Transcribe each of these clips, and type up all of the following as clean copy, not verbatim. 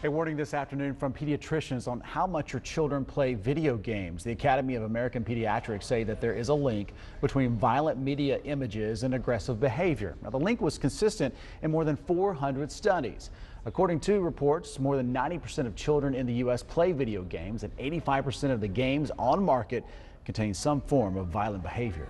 A warning this afternoon from pediatricians on how much your children play video games. The Academy of American Pediatrics say that there is a link between violent media images and aggressive behavior. Now, the link was consistent in more than 400 studies. According to reports, more than 90% of children in the U.S. play video games, and 85% of the games on market contain some form of violent behavior.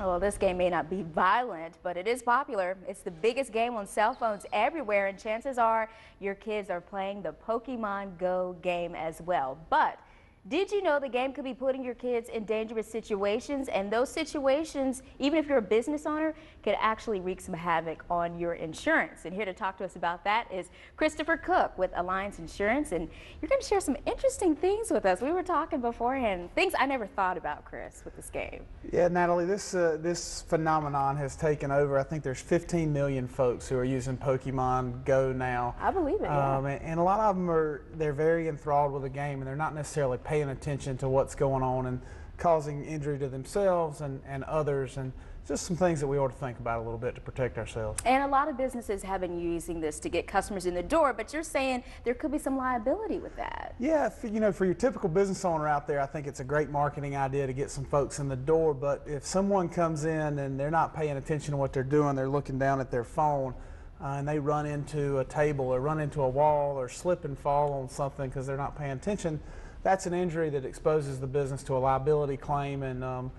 Well, this game may not be violent, but it is popular. It's the biggest game on cell phones everywhere, and chances are your kids are playing the Pokemon Go game as well. But did you know the game could be putting your kids in dangerous situations? And those situations, even if you're a business owner, could actually wreak some havoc on your insurance. And here to talk to us about that is Christopher Cook with Alliance Insurance. And you're going to share some interesting things with us. We were talking beforehand, things I never thought about, Chris, with this game. Yeah, Natalie, this phenomenon has taken over. I think there's 15 million folks who are using Pokemon Go now. I believe it, yeah. And a lot of them they're very enthralled with the game, and they're not necessarily paying attention to what's going on and causing injury to themselves and others, and just some things that we ought to think about a little bit to protect ourselves. And a lot of businesses have been using this to get customers in the door, but you're saying there could be some liability with that. Yeah, for your typical business owner out there, I think it's a great marketing idea to get some folks in the door, but if someone comes in and they're not paying attention to what they're doing, they're looking down at their phone, and they run into a table or run into a wall or slip and fall on something because they're not paying attention, that's an injury that exposes the business to a liability claim, and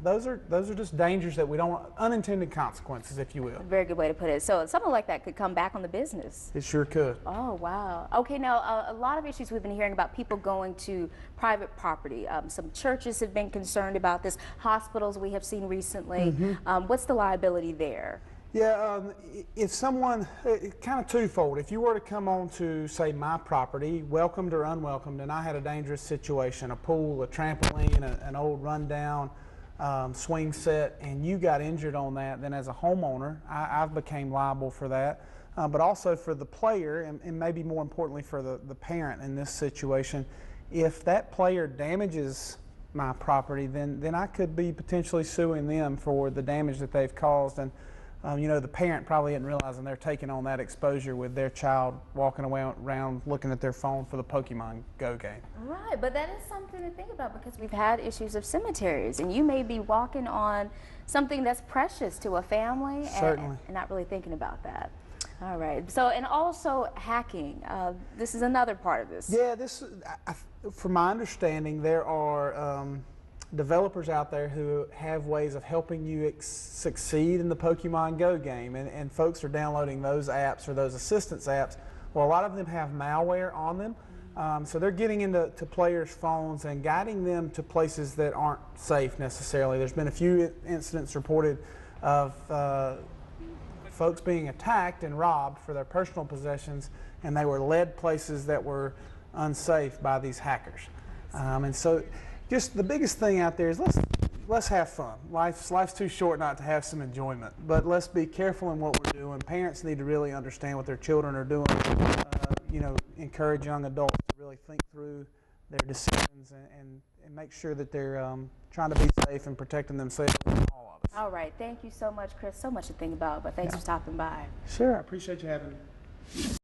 those are just dangers that we don't want, unintended consequences, if you will. Very good way to put it. So something like that could come back on the business. It sure could. Oh, wow. Okay, now a lot of issues we've been hearing about people going to private property. Some churches have been concerned about this. Hospitals we have seen recently. What's the liability there? Yeah, if someone, kind of twofold. If you were to come on to, say, my property, welcomed or unwelcomed, and I had a dangerous situation, a pool, a trampoline, an old rundown swing set, and you got injured on that, then as a homeowner, I've became liable for that. But also for the player, and maybe more importantly for the parent in this situation, if that player damages my property, then I could be potentially suing them for the damage that they've caused. And the parent probably isn't realizing they're taking on that exposure with their child walking around looking at their phone for the Pokemon Go game. Right, but that is something to think about, because we've had issues of cemeteries, and you may be walking on something that's precious to a from and not really thinking about that. All right. So, and also hacking. This is another part of this. Yeah, from my understanding, there are developers out there who have ways of helping you succeed in the Pokemon Go game, and folks are downloading those apps or those assistance apps. Well, a lot of them have malware on them, so they're getting into players' phones and guiding them to places that aren't safe necessarily. There's been a few incidents reported of folks being attacked and robbed for their personal possessions, and they were led places that were unsafe by these hackers. And so just the biggest thing out there is let's have fun. Life's too short not to have some enjoyment, but let's be careful in what we're doing. Parents need to really understand what their children are doing. Encourage young adults to really think through their decisions and make sure that they're trying to be safe and protecting themselves and all of us. All right. Thank you so much, Chris. So much to think about, but thanks for stopping by. Sure. I appreciate you having me.